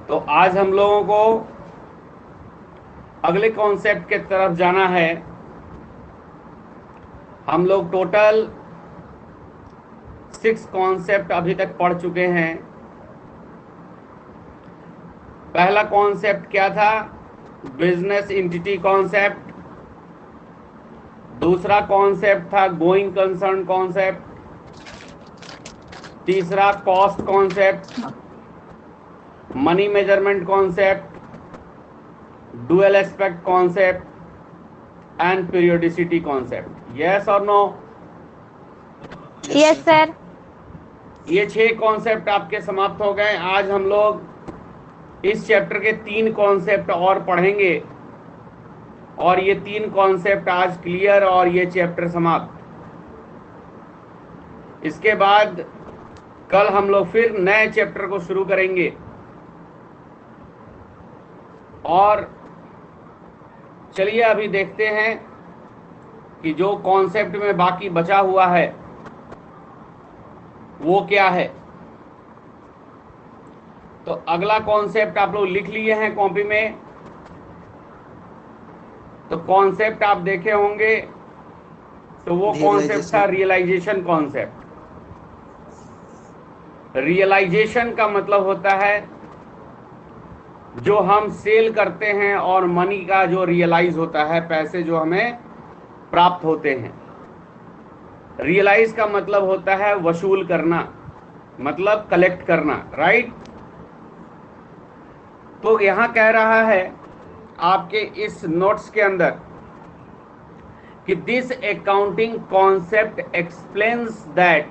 तो आज हम लोगों को अगले कॉन्सेप्ट के तरफ जाना है। हम लोग टोटल 6 कॉन्सेप्ट अभी तक पढ़ चुके हैं। पहला कॉन्सेप्ट क्या था? Business entity concept. दूसरा कॉन्सेप्ट था गोइंग कंसर्न कॉन्सेप्ट। तीसरा cost concept, money measurement concept, dual aspect concept and periodicity concept. Yes और नो? Yes sir. ये 6 कॉन्सेप्ट आपके समाप्त हो गए। आज हम लोग इस चैप्टर के 3 कॉन्सेप्ट और पढ़ेंगे और ये 3 कॉन्सेप्ट आज क्लियर और ये चैप्टर समाप्त। इसके बाद कल हम लोग फिर नए चैप्टर को शुरू करेंगे। और चलिए अभी देखते हैं कि जो कॉन्सेप्ट में बाकी बचा हुआ है वो क्या है। तो अगला कॉन्सेप्ट आप लोग लिख लिए हैं कॉपी में। तो कॉन्सेप्ट आप देखे होंगे, तो वो कॉन्सेप्ट था रियलाइजेशन कॉन्सेप्ट। रियलाइजेशन का मतलब होता है जो हम सेल करते हैं और मनी का जो रियलाइज होता है, पैसे जो हमें प्राप्त होते हैं। रियलाइज का मतलब होता है वसूल करना, मतलब कलेक्ट करना, राइट। तो यहां कह रहा है आपके इस नोट्स के अंदर कि this accounting concept explains that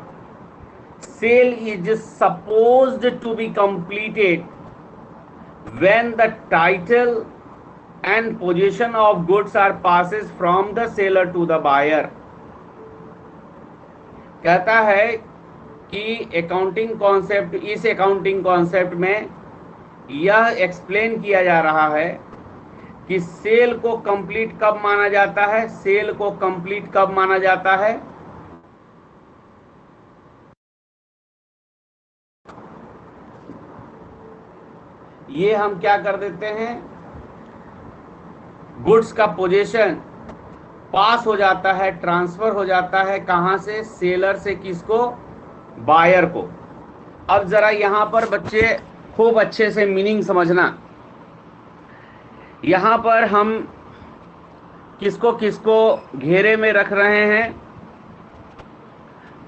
sale is supposed to be completed when the title and possession of goods are passes from the seller to the buyer। कहता है कि अकाउंटिंग कॉन्सेप्ट, इस अकाउंटिंग कॉन्सेप्ट में यह explain किया जा रहा है कि सेल को कंप्लीट कब माना जाता है। सेल को कंप्लीट कब माना जाता है? ये हम क्या कर देते हैं, गुड्स का पोजीशन पास हो जाता है, ट्रांसफर हो जाता है। कहां से? सेलर से किसको? बायर को। अब जरा यहां पर बच्चे खूब अच्छे से मीनिंग समझना। यहां पर हम किसको किसको घेरे में रख रहे हैं?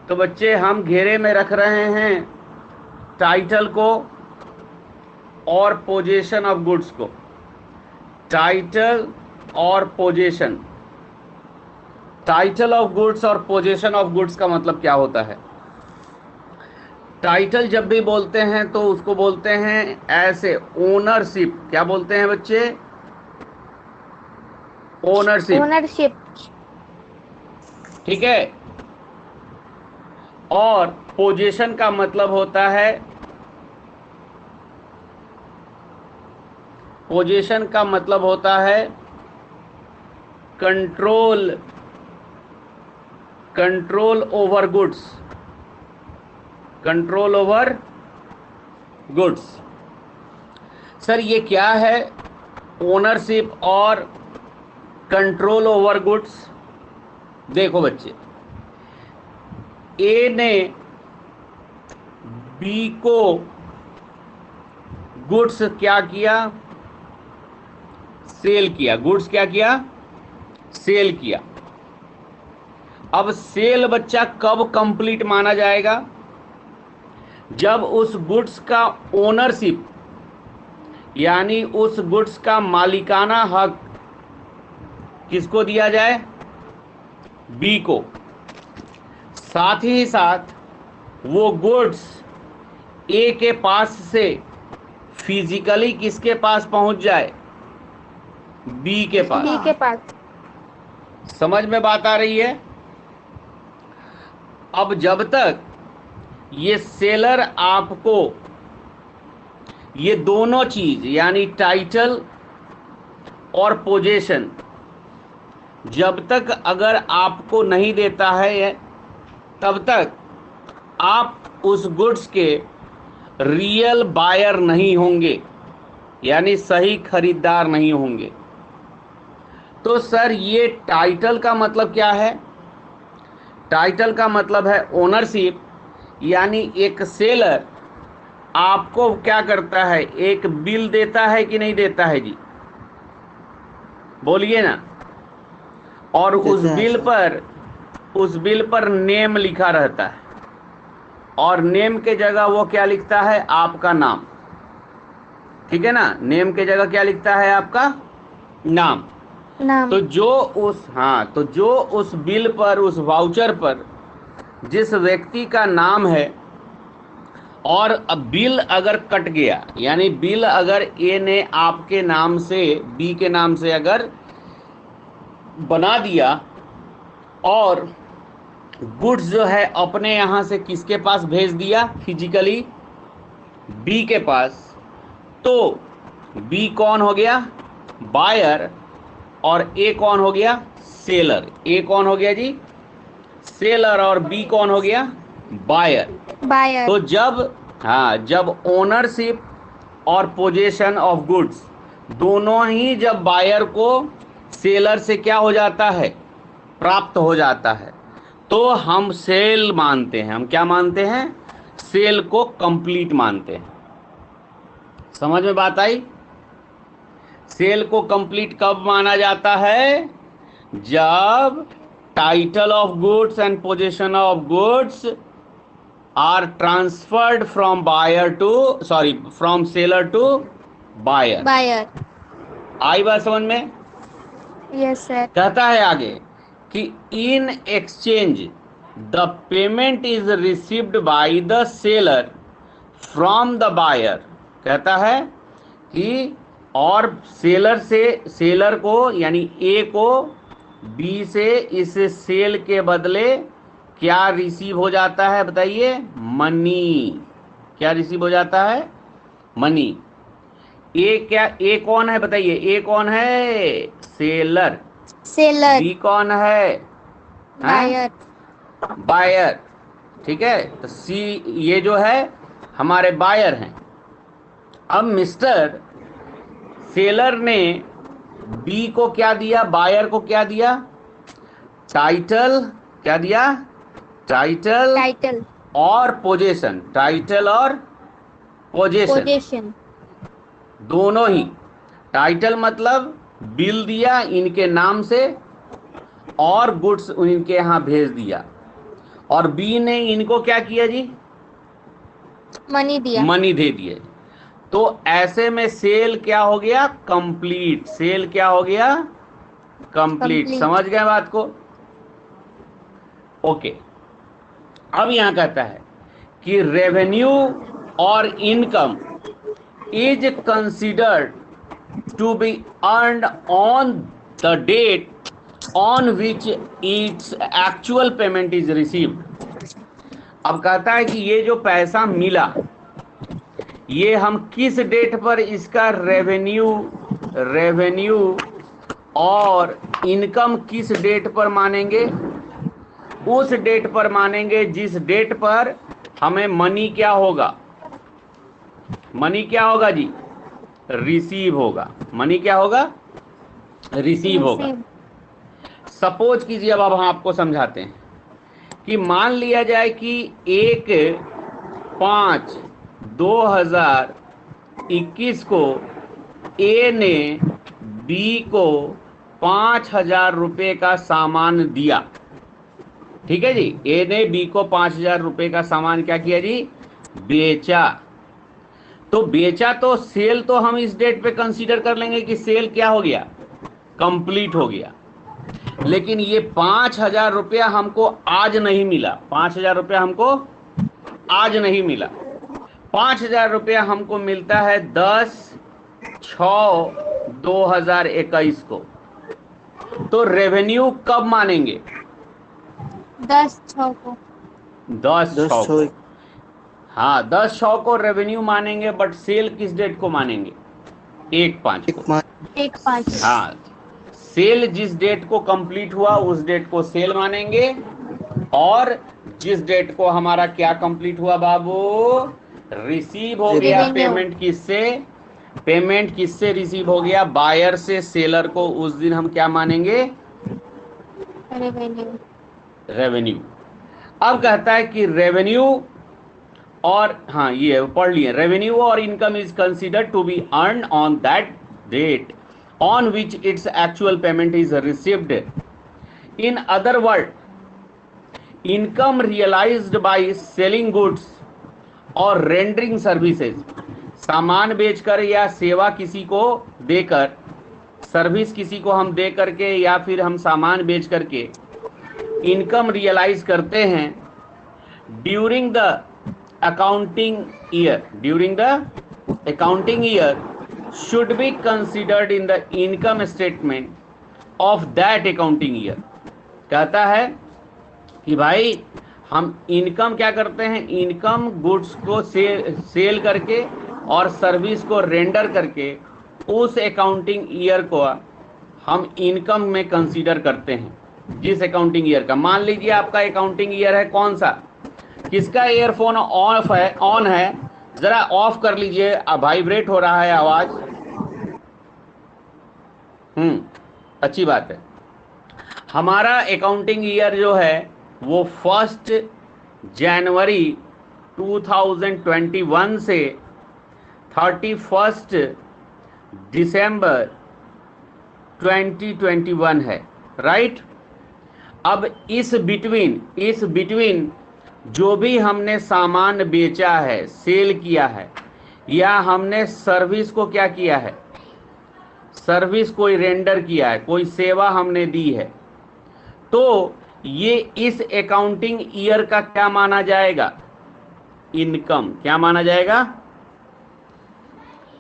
तो बच्चे हम घेरे में रख रहे हैं टाइटल को और पोजीशन ऑफ गुड्स को। टाइटल और पोजीशन। टाइटल ऑफ गुड्स और पोजीशन ऑफ गुड्स का मतलब क्या होता है? टाइटल जब भी बोलते हैं तो उसको बोलते हैं ऐसे ओनरशिप। क्या बोलते हैं बच्चे? ओनरशिप। ओनरशिप, ठीक है। और पोजीशन का मतलब होता है, पोजीशन का मतलब होता है control, control over goods, control over goods. Sir ये क्या है ओनरशिप और कंट्रोल ओवर गुड्स? देखो बच्चे, ए ने बी को गुड्स क्या किया? सेल किया। गुड्स क्या किया? सेल किया। अब सेल बच्चा कब कंप्लीट माना जाएगा? जब उस गुड्स का ओनरशिप यानी उस गुड्स का मालिकाना हक किसको दिया जाए? बी को। साथ ही साथ वो गुड्स ए के पास से फिजिकली किसके पास पहुंच जाए? बी के पास। बी के पास। समझ में बात आ रही है? अब जब तक ये सेलर आपको ये दोनों चीज यानी टाइटल और पोजीशन जब तक अगर आपको नहीं देता है तब तक आप उस गुड्स के रियल बायर नहीं होंगे। यानी सही खरीदार नहीं होंगे। तो सर ये टाइटल का मतलब क्या है? टाइटल का मतलब है ओनरशिप, यानी एक सेलर आपको क्या करता है, एक बिल देता है कि नहीं देता है जी, बोलिए ना। और उस देते हैं सर। बिल पर नेम लिखा रहता है, और नेम के जगह वो क्या लिखता है, आपका नाम। ठीक है ना, नेम के जगह क्या लिखता है, आपका नाम। नाम। तो जो उस बिल पर, उस वाउचर पर जिस व्यक्ति का नाम है, और अब बिल अगर कट गया, यानी बिल अगर ए ने आपके नाम से, बी के नाम से अगर बना दिया, और गुड्स जो है अपने यहाँ से किसके पास भेज दिया, फिजिकली बी के पास, तो बी कौन हो गया, बायर, और ए कौन हो गया, सेलर। ए कौन हो गया जी, सेलर, और बी कौन हो गया, बायर। बायर। तो जब ओनरशिप और पोजेशन ऑफ गुड्स दोनों ही जब बायर को सेलर से क्या हो जाता है, प्राप्त हो जाता है, तो हम सेल मानते हैं। हम क्या मानते हैं, सेल को कंप्लीट मानते हैं। समझ में बात आई? सेल को कंप्लीट कब माना जाता है, जब title of goods and position of goods are transferred from from seller to buyer. Buyer. आई बात समझ में? Yes sir. कहता है आगे कि in exchange the payment is received by the seller from the buyer. कहता है कि और सेलर को, यानी ए को बी से इस सेल के बदले क्या रिसीव हो जाता है, बताइए, मनी। क्या रिसीव हो जाता है, मनी। ए कौन है बताइए, ए कौन है, सेलर। सेलर। बी कौन है, बायर। बायर। ठीक है, तो सी ये जो है हमारे बायर हैं। अब मिस्टर सेलर ने बी को क्या दिया, बायर को क्या दिया, टाइटल। क्या दिया, टाइटल और पोजेशन। टाइटल और पोजेशन दोनों ही। टाइटल मतलब बिल दिया इनके नाम से, और गुड्स इनके यहाँ भेज दिया, और बी ने इनको क्या किया जी, मनी दिया, मनी दे दिए। तो ऐसे में सेल क्या हो गया, कंप्लीट। सेल क्या हो गया, कंप्लीट। समझ गए बात को? ओके। अब यहां कहता है कि रेवेन्यू और income is considered to be earned on the date on which its actual payment is received. अब कहता है कि ये जो पैसा मिला, ये हम किस डेट पर इसका रेवेन्यू और इनकम किस डेट पर मानेंगे, उस डेट पर मानेंगे जिस डेट पर हमें मनी क्या होगा, मनी क्या होगा जी, रिसीव होगा। मनी क्या होगा, रिसीव होगा। सपोज कीजिए, अब हम आपको समझाते हैं कि मान लिया जाए कि 1/5/2021 को ए ने बी को 5,000 रुपये का सामान दिया। ठीक है जी, ए ने बी को 5,000 रुपये का सामान क्या किया जी, बेचा। तो बेचा तो सेल तो हम इस डेट पे कंसीडर कर लेंगे कि सेल क्या हो गया, कंप्लीट हो गया। लेकिन ये 5,000 रुपया हमको आज नहीं मिला, 5,000 रुपया हमको आज नहीं मिला। 5,000 रुपया हमको मिलता है 10/6/2021 को। तो रेवेन्यू कब मानेंगे, 10/6 को। 10/6 को। हाँ, 10/6 को रेवेन्यू मानेंगे, बट सेल किस डेट को मानेंगे, 1/5 को। 1/5। हाँ, सेल जिस डेट को कंप्लीट हुआ उस डेट को सेल मानेंगे, और जिस डेट को हमारा क्या कंप्लीट हुआ बाबू, रिसीव हो गया पेमेंट किससे, पेमेंट किससे रिसीव हो गया? बायर से सेलर को, उस दिन हम क्या मानेंगे? रेवेन्यू। रेवेन्यू। अब कहता है कि रेवेन्यू और, हाँ ये पढ़ लिए, रेवेन्यू और income is considered to be earn on that date on which its actual payment is received. In other word, income realised by selling goods और रेंडरिंग सर्विसेज, सामान बेचकर या सेवा किसी को देकर, सर्विस किसी को हम दे करके या फिर हम सामान बेच करके इनकम रियलाइज करते हैं during the accounting year should be considered in the income statement of that accounting year. कहता है कि भाई हम इनकम क्या करते हैं? इनकम गुड्स को सेल करके और सर्विस को रेंडर करके उस अकाउंटिंग ईयर को हम इनकम में कंसीडर करते हैं। जिस अकाउंटिंग ईयर का, मान लीजिए आपका अकाउंटिंग ईयर है कौन सा? किसका ईयरफोन ऑफ है, ऑन है? जरा ऑफ कर लीजिए, अब वाइब्रेट हो रहा है आवाज। अच्छी बात है। हमारा अकाउंटिंग ईयर जो है वो 1 जनवरी 2021 से 31 दिसंबर 2021 है, राइट? अब इस बिटवीन जो भी हमने सामान बेचा है, सेल किया है, या हमने सर्विस को क्या किया है, सर्विस कोई रेंडर किया है, कोई सेवा हमने दी है, तो ये इस अकाउंटिंग ईयर का क्या माना जाएगा? इनकम। क्या माना जाएगा?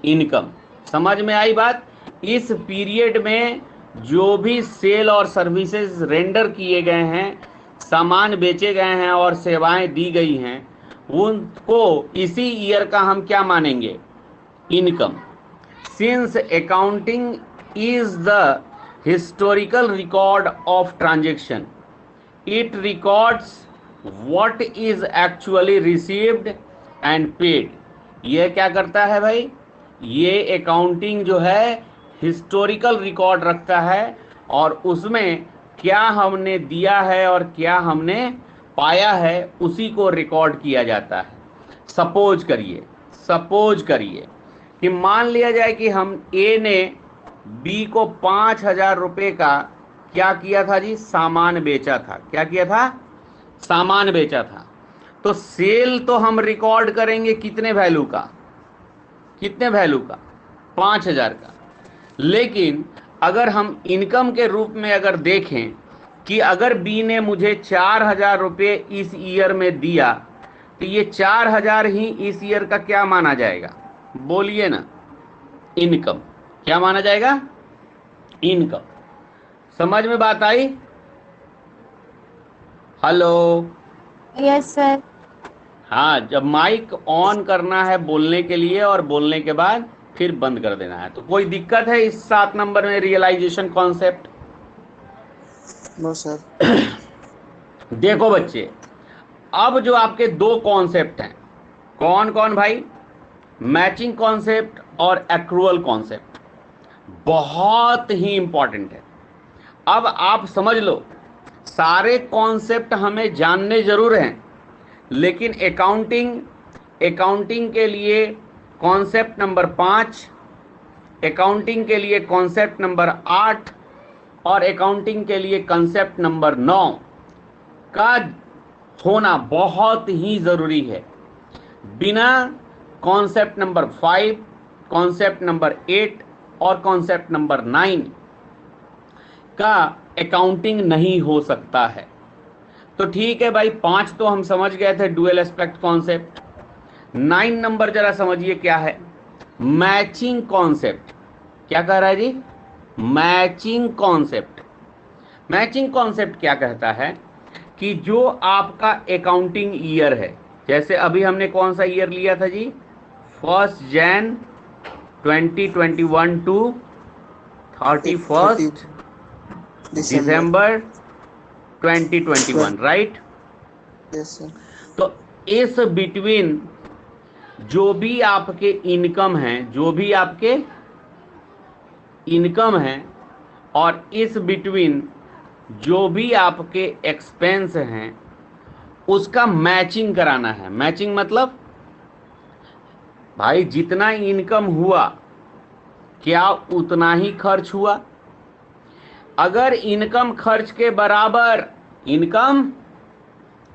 इनकम। समझ में आई बात? इस पीरियड में जो भी सेल और सर्विसेज रेंडर किए गए हैं, सामान बेचे गए हैं और सेवाएं दी गई हैं, उनको इसी ईयर का हम क्या मानेंगे? Income. Since accounting is the historical record of transaction, it records what is actually received and paid. ये क्या करता है भाई? ये अकाउंटिंग जो है हिस्टोरिकल रिकॉर्ड रखता है और उसमें क्या हमने दिया है और क्या हमने पाया है उसी को रिकॉर्ड किया जाता है। सपोज करिए कि मान लिया जाए कि हम ए ने बी को 5,000 रुपये का क्या किया था जी? सामान बेचा था। क्या किया था? सामान बेचा था। तो सेल तो हम रिकॉर्ड करेंगे कितने वैल्यू का? 5,000 का। लेकिन अगर हम इनकम के रूप में अगर देखें कि अगर बी ने मुझे 4,000 रुपये इस ईयर में दिया, तो ये 4,000 ही इस ईयर का क्या माना जाएगा? बोलिए ना, इनकम। क्या माना जाएगा? इनकम। समझ में बात आई? हेलो? Yes sir. हाँ, जब माइक ऑन करना है बोलने के लिए और बोलने के बाद फिर बंद कर देना है। तो कोई दिक्कत है इस 7 नंबर में रियलाइजेशन कॉन्सेप्ट? No sir. देखो बच्चे, अब जो आपके 2 कॉन्सेप्ट हैं, कौन कौन भाई? मैचिंग कॉन्सेप्ट और एक्रूअल कॉन्सेप्ट, बहुत ही इंपॉर्टेंट है। अब आप समझ लो, सारे कॉन्सेप्ट हमें जानने जरूर हैं, लेकिन अकाउंटिंग के लिए कॉन्सेप्ट नंबर 5, अकाउंटिंग के लिए कॉन्सेप्ट नंबर 8 और अकाउंटिंग के लिए कॉन्सेप्ट नंबर 9 का होना बहुत ही ज़रूरी है। बिना कॉन्सेप्ट नंबर 5, कॉन्सेप्ट नंबर 8 और कॉन्सेप्ट नंबर 9 का अकाउंटिंग नहीं हो सकता है। तो ठीक है भाई, 5 तो हम समझ गए थे, डुअल एस्पेक्ट कॉन्सेप्ट। 9 नंबर जरा समझिए क्या है? Matching concept. क्या कह रहा है जी? Matching concept. मैचिंग कॉन्सेप्ट क्या कहता है कि जो आपका अकाउंटिंग ईयर है, जैसे अभी हमने कौन सा ईयर लिया था जी? 1 Jan 2021 to 31 December 2021, right? Yes sir. तो इस बिटवीन जो भी आपके इनकम हैं, जो भी आपके इनकम हैं, और इस बिटवीन जो भी आपके एक्सपेंस हैं, उसका मैचिंग कराना है। मैचिंग मतलब भाई जितना इनकम हुआ क्या उतना ही खर्च हुआ। अगर इनकम खर्च के बराबर, इनकम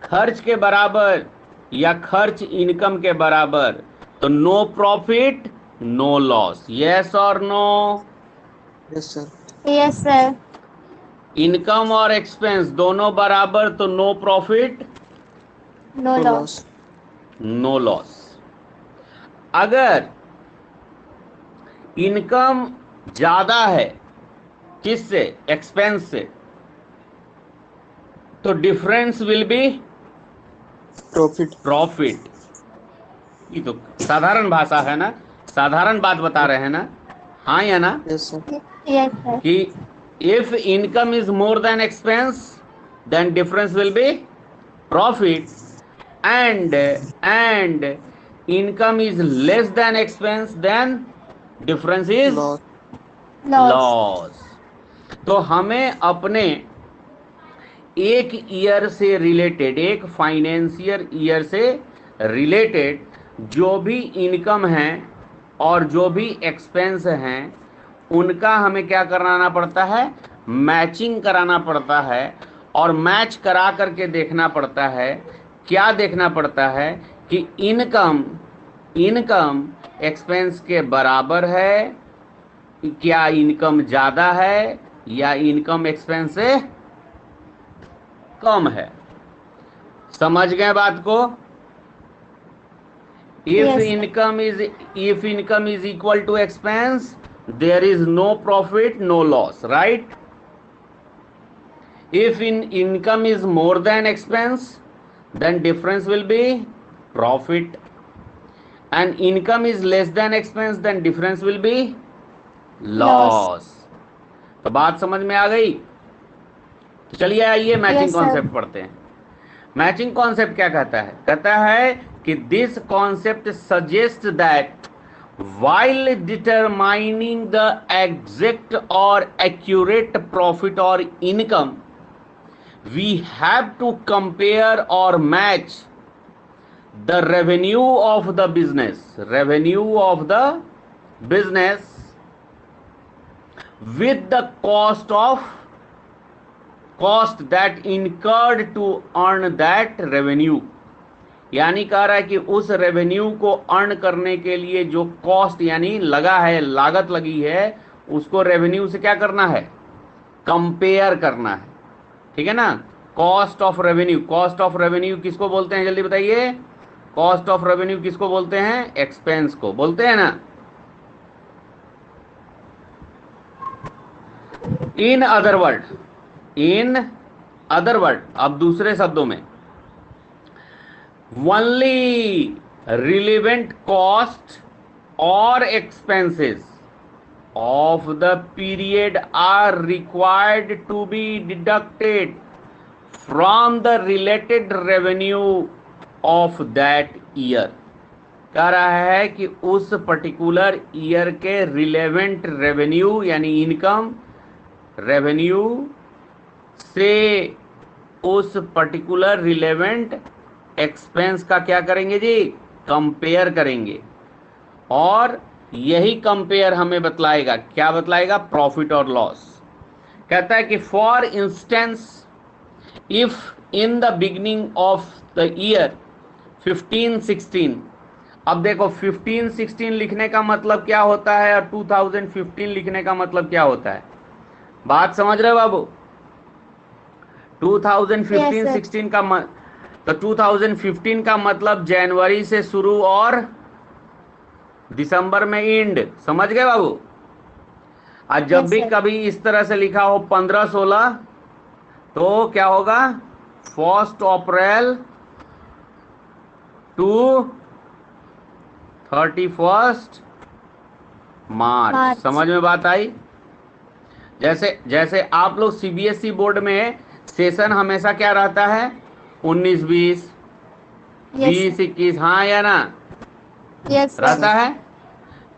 खर्च के बराबर या खर्च इनकम के बराबर, तो no profit no loss. Yes और no? Yes sir. Yes sir. Income और एक्सपेंस दोनों बराबर तो no profit no no loss. Loss. No loss. अगर इनकम ज्यादा है किससे? एक्सपेंस से, तो difference will be profit. Profit. ये तो साधारण भाषा है ना, साधारण बात बता रहे हैं ना, हाँ या ना? Yes sir. Yes sir. कि if income is more than expense then difference will be profit, and income is less than expense then difference is loss. Loss. Loss. तो हमें अपने एक ईयर से रिलेटेड, एक फाइनेंशियल ईयर से related जो भी इनकम है और जो भी एक्सपेंस हैं, उनका हमें क्या कराना पड़ता है? मैचिंग कराना पड़ता है। और मैच करा करके देखना पड़ता है, क्या देखना पड़ता है कि इनकम एक्सपेंस के बराबर है, क्या इनकम ज़्यादा है या इनकम एक्सपेंस से कम है। समझ गए बात को? If Yes, sir. Income is equal to expense, there is no profit no loss, right? If income is more than expense, then difference will be profit, and income is less than expense, then difference will be loss. तो बात समझ में आ गई? तो चलिए आइए matching Yes, sir. Concept पढ़ते हैं। मैचिंग कॉन्सेप्ट क्या कहता है? कहता है कि this concept suggest that while determining the exact or accurate profit or income, we have to compare or match the revenue of the business with the cost that incurred to earn that revenue। यानी कह रहा है कि उस revenue को earn करने के लिए जो कॉस्ट यानी लगा है, लागत लगी है, उसको रेवेन्यू से क्या करना है? कंपेयर करना है। ठीक है ना? Cost of revenue, cost of revenue किसको बोलते हैं जल्दी बताइए? कॉस्ट ऑफ रेवेन्यू किसको बोलते हैं? एक्सपेंस को बोलते हैं ना। इन अदर वर्ड, अब दूसरे शब्दों में, only relevant cost or expenses of the period are required to be deducted from the related revenue of that year। कह रहा है कि उस पर्टिकुलर ईयर के रिलेवेंट रेवेन्यू यानी इनकम रेवेन्यू से उस पर्टिकुलर रिलेवेंट एक्सपेंस का क्या करेंगे जी? कंपेयर करेंगे। और यही कंपेयर हमें बतलाएगा, क्या बतलाएगा? प्रॉफिट और लॉस। कहता है कि for instance if in the beginning of the year 15-16, अब देखो 15-16 लिखने का मतलब क्या होता है और 2015 लिखने का मतलब क्या होता है? बात समझ रहे हो बाबू? 2015-16 का तो 2015 का मतलब जनवरी से शुरू और दिसंबर में एंड। समझ गए बाबू? आज जब भी कभी इस तरह से लिखा हो 15-16 तो क्या होगा? 1 अप्रैल टू 31 मार्च। समझ में बात आई? जैसे आप लोग सीबीएसई बोर्ड में सेशन हमेशा क्या रहता है? 19-20, 20-21, हाँ या ना? Yes, sir. रहता है।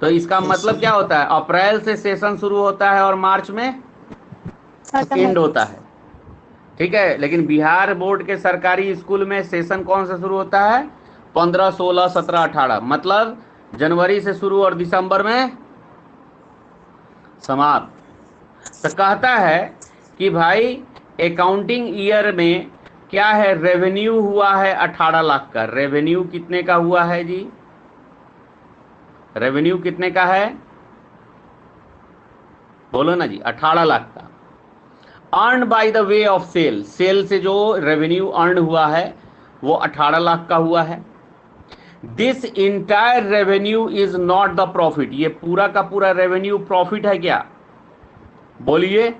तो इसका Yes, मतलब sir. क्या होता है, अप्रैल से सेशन शुरू होता है और मार्च में खत्म एंड हो- होता है। ठीक है, लेकिन बिहार बोर्ड के सरकारी स्कूल में सेशन कौन से शुरू होता है, 15, 16, 17, 18, मतलब जनवरी से शुरू और दिसंबर में समाप्त। तो कहता है कि भाई अकाउंटिंग ईयर में क्या है, रेवेन्यू हुआ है 18 लाख का। रेवेन्यू कितने का हुआ है जी, रेवेन्यू कितने का है, बोलो ना जी, 18 लाख का। Earn by the way of sale, sale से जो रेवेन्यू अर्न हुआ है वो 18 लाख का हुआ है। This entire revenue is not the profit, ये पूरा का पूरा रेवेन्यू प्रॉफिट है क्या, बोलिए,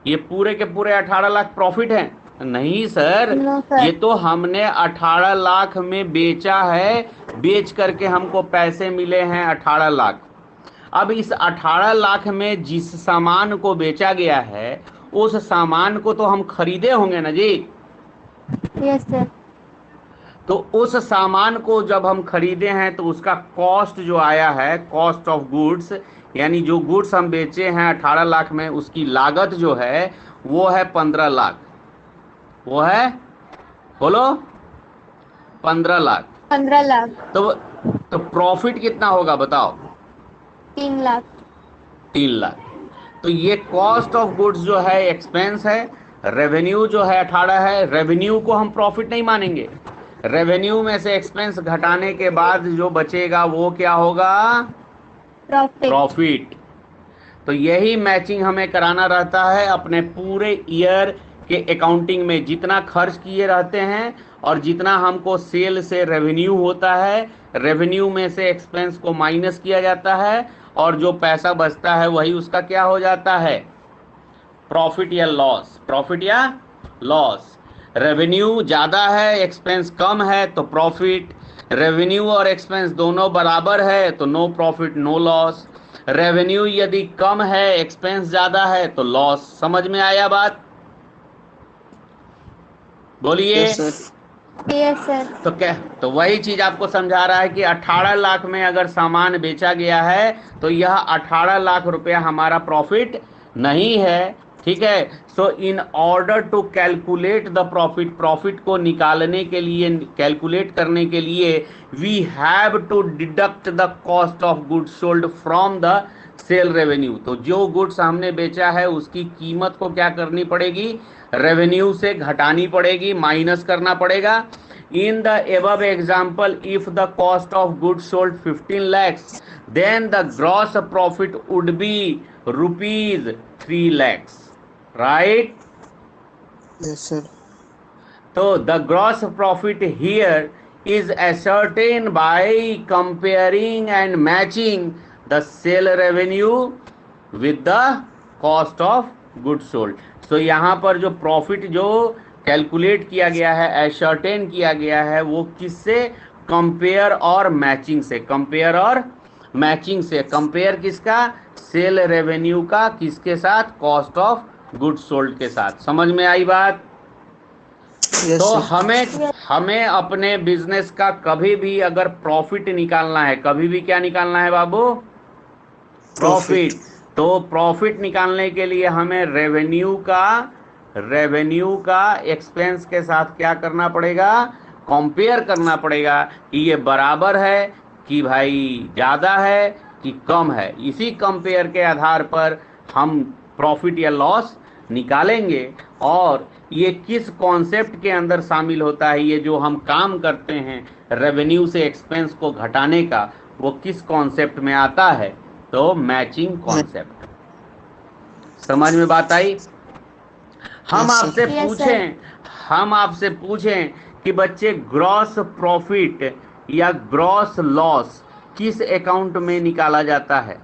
ये पूरे के पूरे 18 लाख प्रॉफिट है? नहीं सर, No, sir. ये तो हमने 18 लाख में बेचा है, बेच करके हमको पैसे मिले हैं 18 लाख। अब इस 18 लाख में जिस सामान को बेचा गया है उस सामान को तो हम खरीदे होंगे ना जी। Yes, sir. तो उस सामान को जब हम खरीदे हैं तो उसका कॉस्ट जो आया है, कॉस्ट ऑफ गुड्स, यानी जो गुड्स हम बेचे हैं 18 लाख में, उसकी लागत जो है वो है 15 लाख। वो है, बोलो, 15 लाख। 15 लाख, तो प्रॉफिट कितना होगा बताओ, 3 लाख। 3 लाख। तो ये कॉस्ट ऑफ गुड्स जो है एक्सपेंस है, रेवेन्यू जो है 18 है। रेवेन्यू को हम प्रॉफिट नहीं मानेंगे, रेवेन्यू में से एक्सपेंस घटाने के बाद जो बचेगा वो क्या होगा, प्रॉफिट। प्रॉफिट। तो यही मैचिंग हमें कराना रहता है अपने पूरे ईयर के अकाउंटिंग में। जितना खर्च किए रहते हैं और जितना हमको सेल से रेवेन्यू होता है, रेवेन्यू में से एक्सपेंस को माइनस किया जाता है और जो पैसा बचता है वही उसका क्या हो जाता है, प्रॉफिट या लॉस। प्रॉफिट या लॉस। रेवेन्यू ज़्यादा है एक्सपेंस कम है तो प्रॉफिट, रेवेन्यू और एक्सपेंस दोनों बराबर है तो no profit no loss, revenue यदि कम है एक्सपेंस ज़्यादा है तो लॉस। समझ में आया बात, बोलिए। Yes, sir. Yes, sir. तो क्या, तो वही चीज आपको समझा रहा है कि 18 लाख में अगर सामान बेचा गया है तो यह 18 लाख रुपया हमारा प्रॉफिट नहीं है। ठीक है, so in order to calculate the profit, profit को निकालने के लिए, कैलकुलेट करने के लिए, we have to deduct the cost of goods sold from the sale revenue. तो जो गुड्स हमने बेचा है उसकी कीमत को क्या करनी पड़ेगी, रेवेन्यू से घटानी पड़ेगी, माइनस करना पड़ेगा। In the above example, if the cost of goods sold 15 lakhs, then the gross profit would be rupees 3 lakhs, right? Yes, sir. So the gross profit here is ascertained by comparing and matching the sale revenue with the cost of goods sold. So यहाँ पर जो profit जो calculate किया गया है, ascertain किया गया है, वो किससे, कंपेयर और मैचिंग से। कंपेयर और मैचिंग से, कंपेयर किसका, सेल रेवेन्यू का, किसके साथ, कॉस्ट ऑफ गुड्स सोल्ड के साथ। समझ में आई बात? Yes, तो sir. हमें अपने बिजनेस का कभी भी अगर प्रॉफिट निकालना है, कभी भी क्या निकालना है बाबू, प्रॉफिट। तो प्रॉफिट निकालने के लिए हमें रेवेन्यू का एक्सपेंस के साथ क्या करना पड़ेगा, कंपेयर करना पड़ेगा कि ये बराबर है कि भाई ज़्यादा है कि कम है। इसी कंपेयर के आधार पर हम प्रॉफिट या लॉस निकालेंगे। और ये किस कॉन्सेप्ट के अंदर शामिल होता है, ये जो हम काम करते हैं रेवेन्यू से एक्सपेंस को घटाने का, वो किस कॉन्सेप्ट में आता है, तो मैचिंग कॉन्सेप्ट। समझ में बात आई? हम Yes, sir. आपसे Yes, पूछें, हम आपसे पूछें कि बच्चे ग्रॉस प्रॉफिट या ग्रॉस लॉस किस अकाउंट में निकाला जाता है?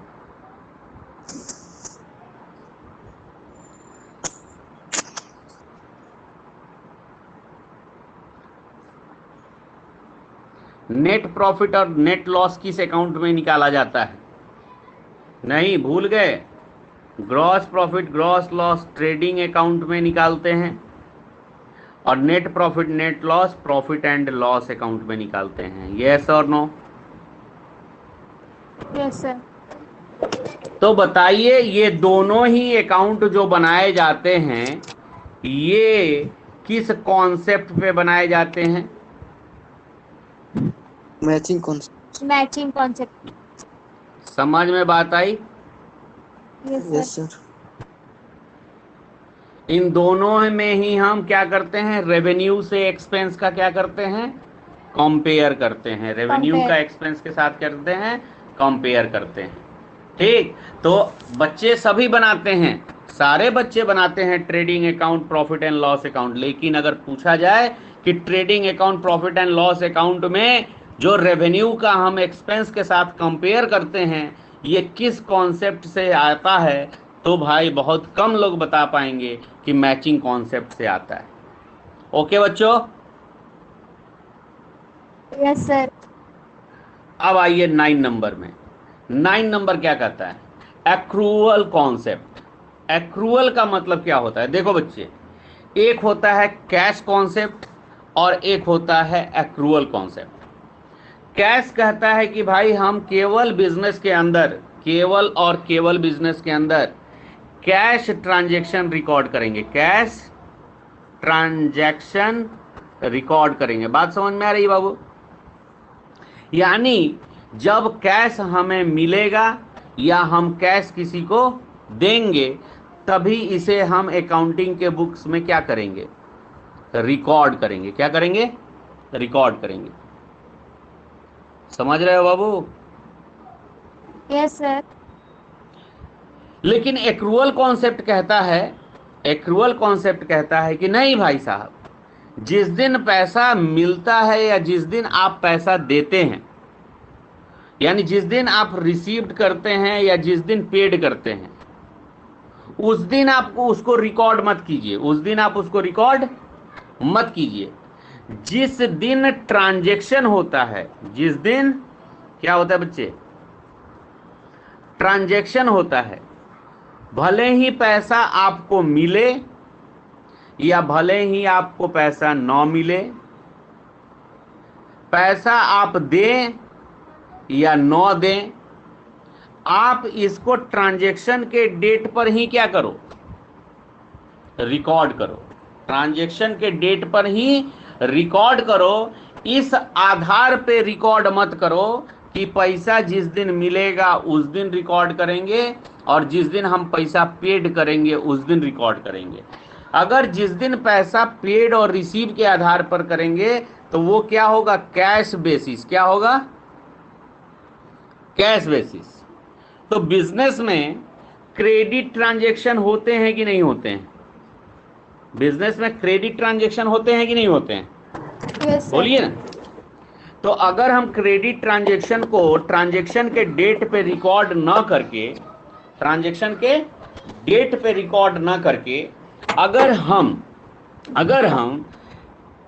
नेट प्रॉफिट और नेट लॉस किस अकाउंट में निकाला जाता है? नहीं, भूल गए? Gross profit gross loss trading account में निकालते हैं और net profit net loss profit and loss account में निकालते हैं। यस और नो? Yes sir. तो बताइए ये दोनों ही अकाउंट जो बनाए जाते हैं ये किस कॉन्सेप्ट पे बनाए जाते हैं? Matching concept. Matching concept. समझ में बात आई? Yes yes sir. सर। इन दोनों में ही हम क्या करते हैं, रेवेन्यू से एक्सपेंस का क्या करते हैं, कंपेयर करते हैं। रेवेन्यू का कंपेयर। एक्सपेंस के साथ करते हैं, कंपेयर करते हैं। ठीक, तो बच्चे सभी बनाते हैं, सारे बच्चे बनाते हैं trading account, profit and loss account. लेकिन अगर पूछा जाए कि trading account, profit and loss account में जो रेवेन्यू का हम एक्सपेंस के साथ कंपेयर करते हैं ये किस कॉन्सेप्ट से आता है, तो भाई बहुत कम लोग बता पाएंगे कि मैचिंग कॉन्सेप्ट से आता है। ओके बच्चों, यस सर। अब आइए 9 नंबर में। 9 नंबर क्या कहता है, एक्रूअल कॉन्सेप्ट। एक्रूअल का मतलब क्या होता है? देखो बच्चे, एक होता है कैश कॉन्सेप्ट और एक होता है एक्रूअल कॉन्सेप्ट। कैश कहता है कि भाई हम केवल बिजनेस के अंदर, केवल और केवल बिजनेस के अंदर कैश ट्रांजैक्शन रिकॉर्ड करेंगे, कैश ट्रांजैक्शन रिकॉर्ड करेंगे। बात समझ में आ रही है बाबू? यानी जब कैश हमें मिलेगा या हम कैश किसी को देंगे तभी इसे हम अकाउंटिंग के बुक्स में क्या करेंगे, रिकॉर्ड करेंगे। क्या करेंगे? रिकॉर्ड करेंगे। समझ रहे हो बाबू? Yes sir. लेकिन एक्रूअल कॉन्सेप्ट कहता है, एक्रूअल कॉन्सेप्ट कहता है कि नहीं भाई साहब, जिस दिन पैसा मिलता है या जिस दिन आप पैसा देते हैं, यानी जिस दिन आप रिसीव्ड करते हैं या जिस दिन पेड करते हैं, उस दिन आपको उसको रिकॉर्ड मत कीजिए, उस दिन आप उसको रिकॉर्ड मत कीजिए। जिस दिन ट्रांजैक्शन होता है, जिस दिन क्या होता है बच्चे, ट्रांजैक्शन होता है, भले ही पैसा आपको मिले या भले ही आपको पैसा न मिले, पैसा आप दें या न दें, आप इसको ट्रांजैक्शन के डेट पर ही क्या करो, रिकॉर्ड करो। ट्रांजैक्शन के डेट पर ही रिकॉर्ड करो। इस आधार पे रिकॉर्ड मत करो कि पैसा जिस दिन मिलेगा उस दिन रिकॉर्ड करेंगे और जिस दिन हम पैसा पेड करेंगे उस दिन रिकॉर्ड करेंगे। अगर जिस दिन पैसा पेड और रिसीव के आधार पर करेंगे तो वो क्या होगा, कैश बेसिस। क्या होगा? Cash basis. तो बिजनेस में क्रेडिट ट्रांजैक्शन होते हैं कि नहीं होते हैं? बिजनेस में क्रेडिट ट्रांजैक्शन होते हैं कि नहीं होते हैं? Yes sir. बोलिए ना। तो अगर हम क्रेडिट ट्रांजैक्शन को ट्रांजैक्शन के डेट पे रिकॉर्ड न करके, ट्रांजैक्शन के डेट पे रिकॉर्ड न करके अगर हम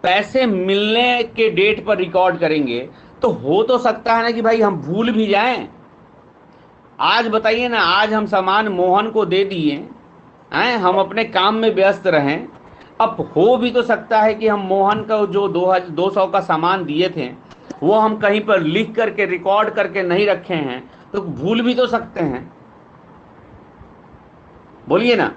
पैसे मिलने के डेट पर रिकॉर्ड करेंगे तो हो तो सकता है ना कि भाई हम भूल भी जाएं। आज बताइए ना, आज हम सामान मोहन को दे दिए हैं, हम अपने काम में व्यस्त रहें, अब हो भी तो सकता है कि हम मोहन का जो 200 का सामान दिए थे वो हम कहीं पर लिख करके रिकॉर्ड करके नहीं रखे हैं, तो भूल भी तो सकते हैं। बोलिए ना।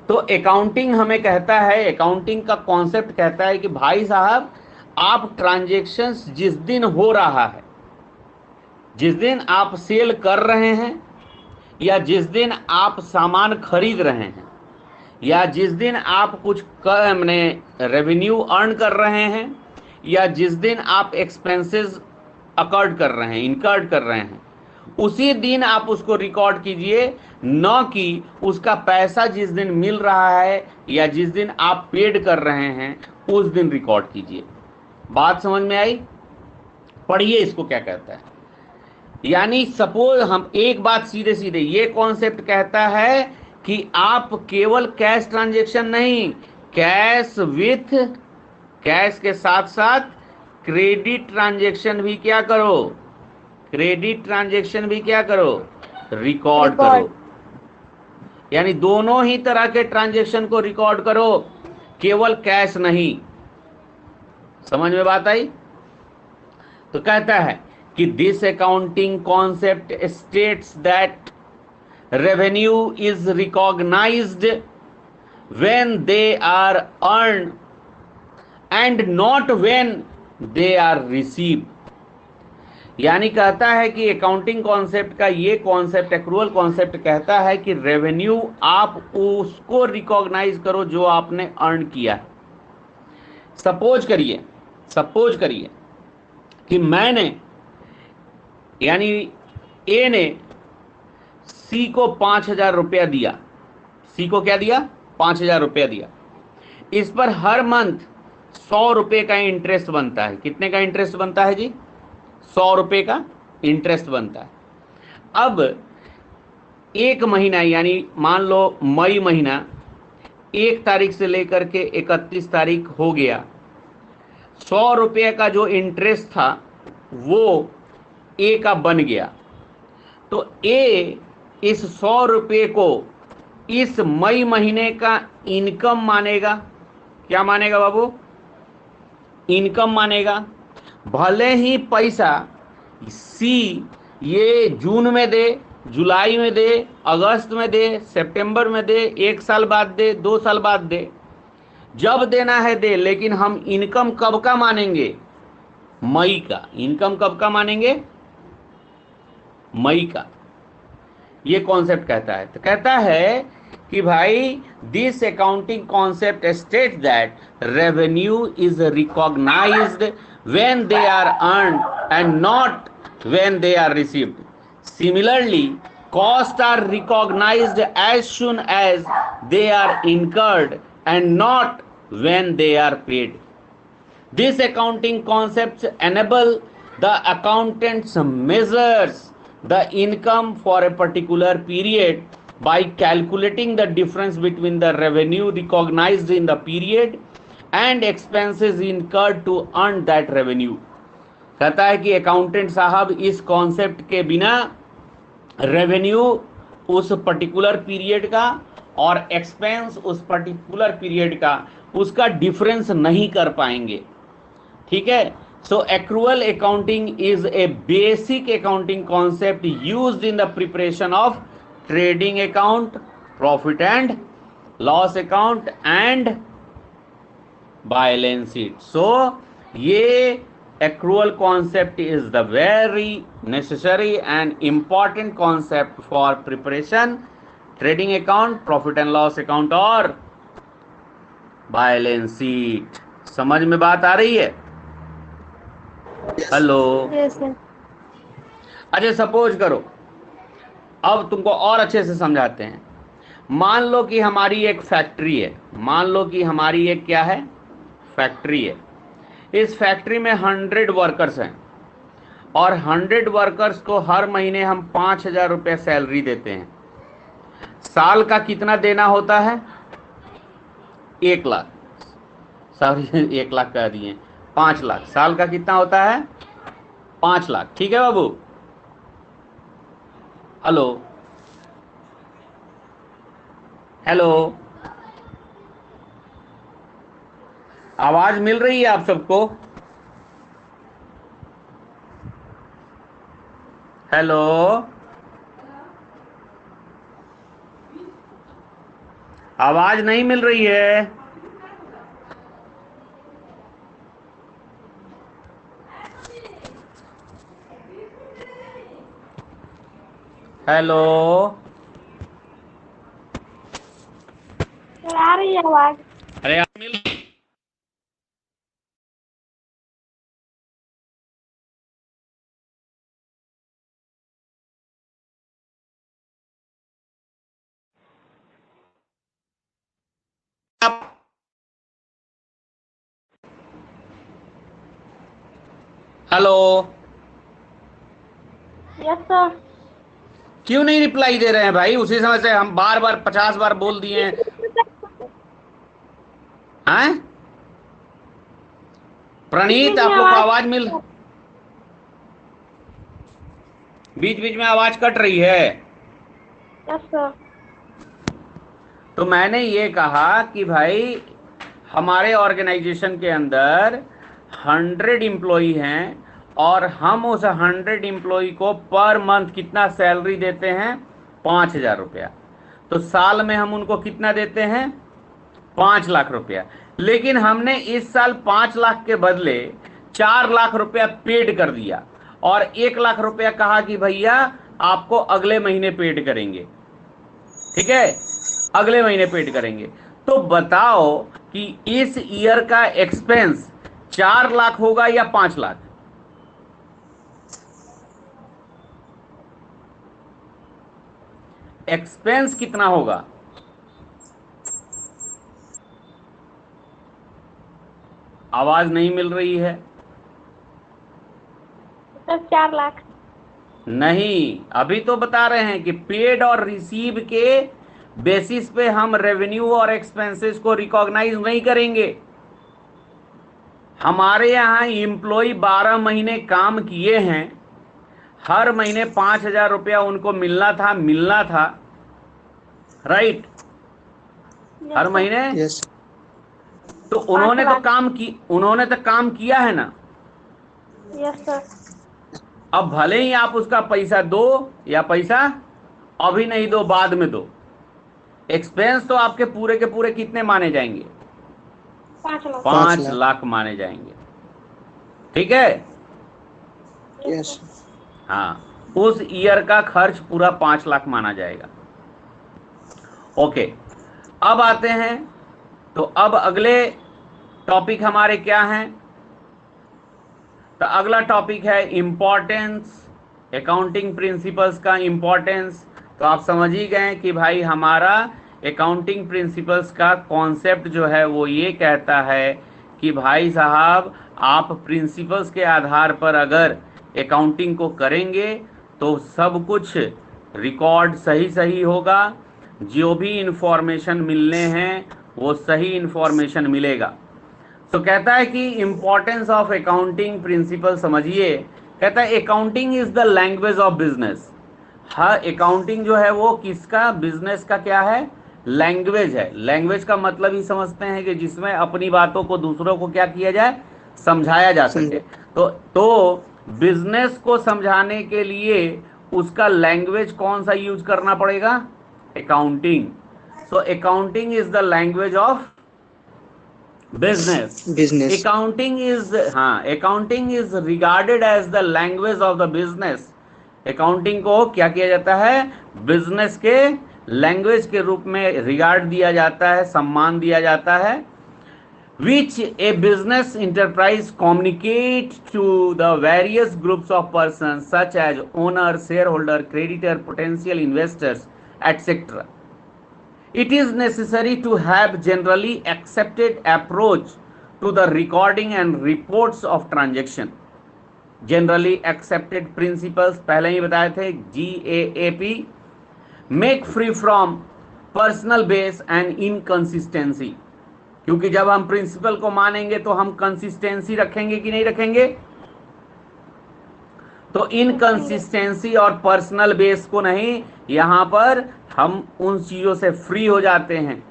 तो अकाउंटिंग हमें कहता है, अकाउंटिंग का कॉन्सेप्ट कहता है कि भाई साहब आप ट्रांजैक्शंस जिस दिन हो रहा है, जिस दिन आप सेल कर रहे हैं या जिस दिन आप सामान खरीद रहे हैं या जिस दिन आप कुछ रेवेन्यू अर्न कर रहे हैं या जिस दिन आप एक्सपेंसेस अकर्ड कर रहे हैं, इनकर्ड कर रहे हैं, उसी दिन आप उसको रिकॉर्ड कीजिए, न कि उसका पैसा जिस दिन मिल रहा है या जिस दिन आप पेड कर रहे हैं उस दिन रिकॉर्ड कीजिए। बात समझ में आई? पढ़िए इसको क्या कहता है। यानी सपोज हम एक बात सीधे सीधे, ये कॉन्सेप्ट कहता है कि आप केवल कैश ट्रांजैक्शन नहीं, कैश के साथ साथ क्रेडिट ट्रांजैक्शन भी क्या करो, क्रेडिट ट्रांजैक्शन भी क्या करो, रिकॉर्ड करो। यानी दोनों ही तरह के ट्रांजैक्शन को रिकॉर्ड करो, केवल कैश नहीं। समझ में बात आई? तो कहता है कि this accounting concept states that revenue is recognised when they are earn and not when they are receive. यानी कहता है कि अकाउंटिंग कॉन्सेप्ट का ये कॉन्सेप्ट, एक्रूअल कॉन्सेप्ट कहता है कि रेवेन्यू आप उसको रिकॉग्नाइज करो जो आपने अर्न किया है। सपोज करिए कि मैंने यानी ए ने सी को 5,000 रुपया दिया। सी को क्या दिया? 5,000 रुपया दिया। इस पर हर मंथ 100 रुपये का इंटरेस्ट बनता है। कितने का इंटरेस्ट बनता है जी? 100 रुपये का इंटरेस्ट बनता है। अब एक महीना यानी मान लो मई महीना 1 तारीख से लेकर के 31 तारीख हो गया। 100 रुपये का जो इंटरेस्ट था वो ए का बन गया। तो ए इस 100 रुपये को इस मई महीने का इनकम मानेगा। क्या मानेगा बाबू? इनकम मानेगा। भले ही पैसा सी ये जून में दे, जुलाई में दे, अगस्त में दे, सितंबर में दे, 1 साल बाद दे, 2 साल बाद दे, जब देना है दे, लेकिन हम इनकम कब का मानेंगे? मई का। इनकम कब का मानेंगे? मई का। ये कॉन्सेप्ट कहता है। तो कहता है कि भाई this accounting concept state that revenue is recognised when they are earned and not when they are received. Similarly costs are recognized as soon as they are incurred and not when they are paid. This accounting concepts enable the accountants measures the income for a particular period by calculating the difference between the revenue recognized in the period and expenses incurred to earn that revenue. कहता है कि accountant साहब इस concept के बिना revenue उस particular period का और एक्सपेंस उस पर्टिकुलर पीरियड का उसका डिफरेंस नहीं कर पाएंगे। ठीक है। So accrual accounting is a basic accounting concept used in the preparation of trading account, profit and loss account and balance sheet. So ये accrual concept is the very necessary and important concept for preparation trading account, profit and loss account और balance sheet. समझ में बात आ रही है? Hello. Yes, sir. अच्छा suppose करो, अब तुमको और अच्छे से समझाते हैं। मान लो कि हमारी एक फैक्ट्री है। मान लो कि हमारी एक क्या है? फैक्ट्री है। इस फैक्ट्री में 100 वर्कर्स हैं और 100 वर्कर्स को हर महीने हम 5,000 रुपये सैलरी देते हैं। साल का कितना देना होता है? 1 लाख। सॉरी 1 लाख कह दिए, 5 लाख। साल का कितना होता है? 5 लाख। ठीक है बाबू? हेलो हेलो, आवाज मिल रही है आप सबको? हेलो, आवाज नहीं मिल रही है? हेलो, आ रही है आवाज। अरे आप मिल हेलो, यस सर। क्यों नहीं रिप्लाई दे रहे हैं भाई? उसी समय से हम बार बार 50 बार बोल दिए हैं। प्रणीत, आप लोग को आवाज मिल, बीच बीच में आवाज कट रही है। Yes sir. तो मैंने ये कहा कि भाई हमारे ऑर्गेनाइजेशन के अंदर 100 एम्प्लॉई हैं और हम उस 100 एम्प्लॉय को पर मंथ कितना सैलरी देते हैं? 5,000 रुपया। तो साल में हम उनको कितना देते हैं? 5 लाख रुपया। लेकिन हमने इस साल 5 लाख के बदले 4 लाख रुपया पेड कर दिया और 1 लाख रुपया कहा कि भैया आपको अगले महीने पेड करेंगे। ठीक है, अगले महीने पेड करेंगे। तो बताओ कि इस ईयर का एक्सपेंस 4 लाख होगा या 5 लाख? एक्सपेंस कितना होगा? आवाज नहीं मिल रही है। सर 4 लाख। नहीं, अभी तो बता रहे हैं कि पेड और रिसीव के बेसिस पे हम रेवेन्यू और एक्सपेंसेस को रिकॉग्नाइज नहीं करेंगे। हमारे यहाँ एम्प्लॉय 12 महीने काम किए हैं, हर महीने 5,000 रुपया उनको मिलना था, राइट? हर महीने। Yes. तो उन्होंने तो काम किया है ना। Yes sir. अब भले ही आप उसका पैसा दो या पैसा अभी नहीं दो, बाद में दो, एक्सपेंस तो आपके पूरे के पूरे कितने माने जाएंगे? 5 लाख। 5 लाख माने जाएंगे। ठीक है? Yes. हाँ, उस ईयर का खर्च पूरा 5 लाख माना जाएगा। ओके, अब आते हैं। तो अब अगले टॉपिक हमारे क्या हैं? तो अगला टॉपिक है इंपॉर्टेंस, अकाउंटिंग प्रिंसिपल्स का इंपॉर्टेंस। तो आप समझ ही गए कि भाई हमारा अकाउंटिंग प्रिंसिपल्स का कॉन्सेप्ट जो है वो ये कहता है कि भाई साहब आप प्रिंसिपल्स के आधार पर अगर अकाउंटिंग को करेंगे तो सब कुछ रिकॉर्ड सही होगा, जो भी इंफॉर्मेशन मिलने हैं वो सही इंफॉर्मेशन मिलेगा। तो कहता है कि इंपॉर्टेंस ऑफ अकाउंटिंग प्रिंसिपल समझिए। कहता है accounting is the language of business. हाँ, अकाउंटिंग जो है वो किसका? बिजनेस का क्या है? लैंग्वेज है। लैंग्वेज का मतलब ही समझते हैं कि जिसमें अपनी बातों को दूसरों को क्या किया जाए? समझाया जा सके। तो बिजनेस को समझाने के लिए उसका लैंग्वेज कौन सा यूज करना पड़ेगा? Accounting. So accounting is the language of business. Accounting is regarded as the language of the business. Accounting को क्या किया जाता है? बिजनेस के लैंग्वेज के रूप में रिगार्ड दिया जाता है, सम्मान दिया जाता है। which a business enterprise communicate to the various groups of persons such as owner, shareholder, creditor, potential investors, etc. It is necessary to have generally accepted approach to the recording and reports of transaction. Generally accepted principles पहले ही बताए थे, GAAP, make free from personal base and inconsistency। क्योंकि जब हम principal को मानेंगे तो हम कंसिस्टेंसी रखेंगे कि नहीं रखेंगे? तो इनकंसिस्टेंसी और पर्सनल बेस को नहीं, यहां पर हम उन चीजों से फ्री हो जाते हैं।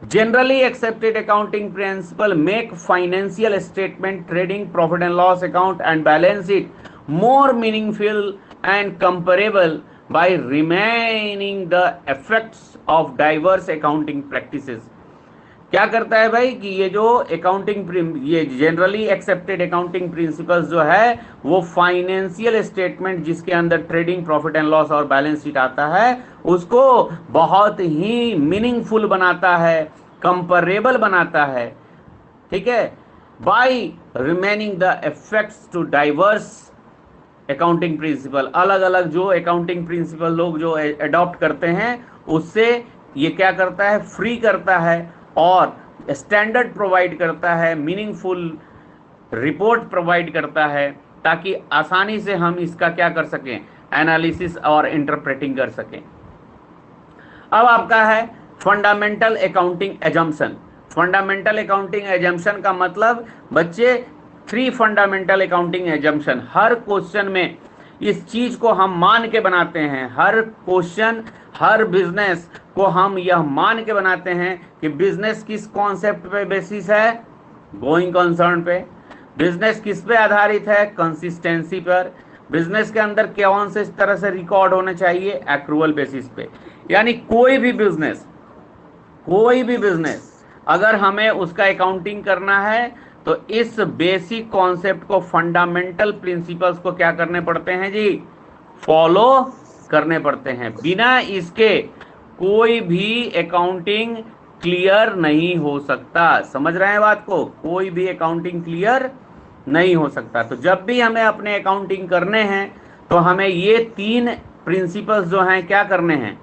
Generally accepted accounting principle make financial statement, trading, profit and loss account and balance sheet more meaningful and comparable by remaining the effects of diverse accounting practices. क्या करता है भाई कि ये जो ये जनरली एक्सेप्टेड अकाउंटिंग प्रिंसिपल्स जो है वो फाइनेंशियल स्टेटमेंट जिसके अंदर ट्रेडिंग, प्रॉफिट एंड लॉस और बैलेंस शीट आता है उसको बहुत ही मीनिंगफुल बनाता है, कंपेरेबल बनाता है। ठीक है, by remaining the effects to diverse accounting principle. अलग अलग जो अकाउंटिंग प्रिंसिपल लोग जो अडॉप्ट करते हैं उससे ये क्या करता है? फ्री करता है और स्टैंडर्ड प्रोवाइड करता है, मीनिंगफुल रिपोर्ट प्रोवाइड करता है, ताकि आसानी से हम इसका क्या कर सकें? एनालिसिस और इंटरप्रेटिंग कर सकें। अब आपका है fundamental accounting assumption. Fundamental accounting assumption का मतलब बच्चे 3 फंडामेंटल अकाउंटिंग एजम्पशन। हर क्वेश्चन में इस चीज को हम मान के बनाते हैं। हर क्वेश्चन, हर बिजनेस को हम यह मान के बनाते हैं कि बिजनेस किस कॉन्सेप्ट पे बेसिस है? गोइंग कंसर्न पे। बिजनेस किस पे आधारित है? कंसिस्टेंसी पर। बिजनेस के अंदर कौन से इस तरह से रिकॉर्ड होने चाहिए? एक्रूअल बेसिस पे। यानी कोई भी बिजनेस अगर हमें उसका अकाउंटिंग करना है तो इस बेसिक कॉन्सेप्ट को, फंडामेंटल प्रिंसिपल्स को क्या करने पड़ते हैं जी? फॉलो करने पड़ते हैं। बिना इसके कोई भी अकाउंटिंग क्लियर नहीं हो सकता। समझ रहे हैं बात को? कोई भी अकाउंटिंग क्लियर नहीं हो सकता। तो जब भी हमें अपने अकाउंटिंग करने हैं तो हमें ये 3 प्रिंसिपल्स जो हैं क्या करने हैं?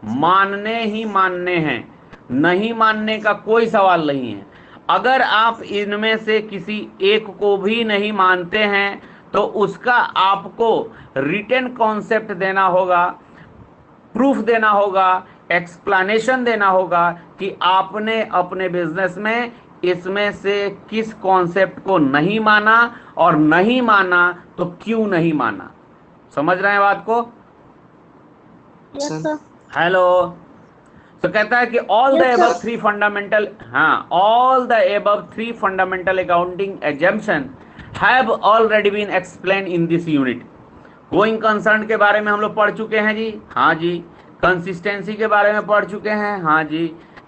मानने ही मानने हैं। नहीं मानने का कोई सवाल नहीं है। अगर आप इनमें से किसी एक को भी नहीं मानते हैं तो उसका आपको रिटन कॉन्सेप्ट देना होगा, प्रूफ देना होगा, एक्सप्लेनेशन देना होगा कि आपने अपने बिजनेस में इसमें से किस कॉन्सेप्ट को नहीं माना, और नहीं माना तो क्यों नहीं माना। समझ रहे हैं बात को? Yes sir. हेलो। तो कहता है कि all the above 3 fundamental, all the above 3 fundamental accounting assumption have already been explain in this unit. Going concern के बारे में हम लोग पढ़ चुके हैं जी, हाँ जी। कंसिस्टेंसी के बारे में पढ़ चुके हैं, हाँ जी।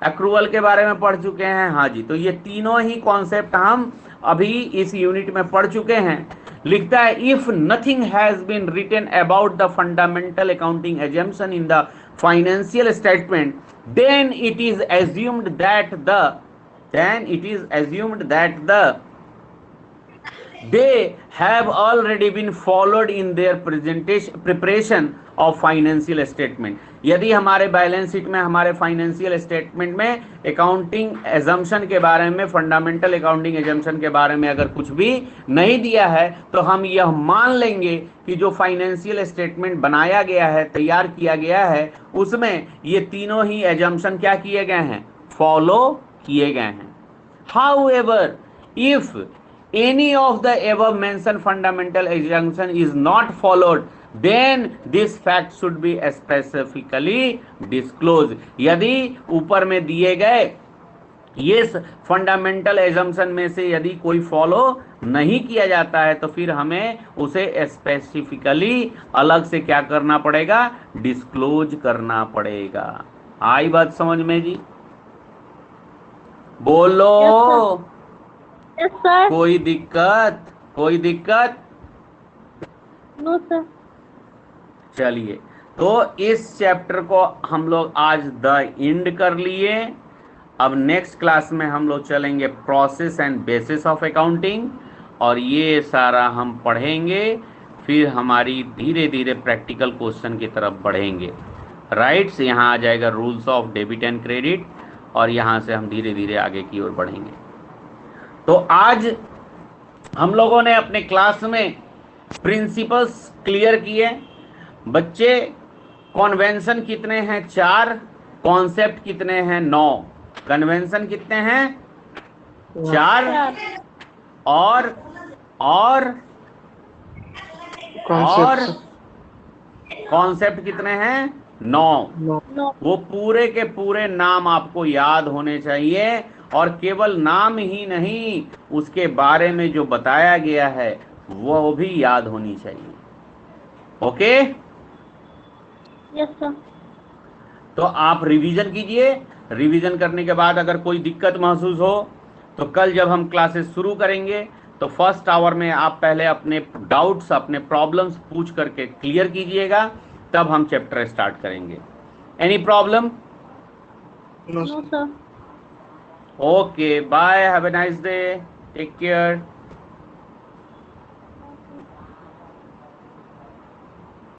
एक्रूअल के बारे में पढ़ चुके हैं, हाँ जी। तो ये तीनों ही कॉन्सेप्ट हम अभी इस यूनिट में पढ़ चुके हैं। लिखता है if nothing has been written about the fundamental accounting assumption in the financial statement then it is assumed that they have already been followed in their preparation of financial statement। यदि हमारे balance sheet में, हमारे financial statement में accounting assumption के बारे में, fundamental accounting assumption के बारे में अगर कुछ भी नहीं दिया है तो हम यह मान लेंगे कि जो फाइनेंशियल स्टेटमेंट बनाया गया है, तैयार किया गया है, उसमें ये तीनों ही एजम्पशन क्या किए गए हैं? फॉलो किए गए हैं। However if any of the above mentioned fundamental assumption is not followed then this fact should be specifically disclosed। यदि ऊपर में दिए गए ये फंडामेंटल एजम्पशन में से यदि कोई फॉलो नहीं किया जाता है तो फिर हमें उसे स्पेसिफिकली अलग से क्या करना पड़ेगा? डिस्क्लोज करना पड़ेगा। आई बात समझ में जी? बोलो। Yes sir. कोई दिक्कत? No sir. चलिए, तो इस चैप्टर को हम लोग आज द एंड कर लिए। अब नेक्स्ट क्लास में हम लोग चलेंगे process and bases of accounting, और ये सारा हम पढ़ेंगे। फिर हमारी धीरे धीरे प्रैक्टिकल क्वेश्चन की तरफ बढ़ेंगे। राइट्स, यहाँ आ जाएगा rules of debit and credit, और यहाँ से हम धीरे धीरे आगे की ओर बढ़ेंगे। तो आज हम लोगों ने अपने क्लास में प्रिंसिपल्स क्लियर किए। बच्चे, कन्वेंशन कितने हैं? 4। कॉन्सेप्ट कितने हैं? 9। कन्वेंशन कितने हैं? 4। और कॉन्सेप्ट कितने हैं? 9। वो पूरे के पूरे नाम आपको याद होने चाहिए, और केवल नाम ही नहीं, उसके बारे में जो बताया गया है वो भी याद होनी चाहिए। ओके? Yes sir. तो आप रिवीजन कीजिए। रिवीजन करने के बाद अगर कोई दिक्कत महसूस हो तो कल जब हम क्लासेस शुरू करेंगे तो फर्स्ट आवर में आप पहले अपने डाउट्स, अपने प्रॉब्लम्स पूछ करके क्लियर कीजिएगा, तब हम चैप्टर स्टार्ट करेंगे। Any problem? No sir. Okay, bye. Have a nice day. Take care.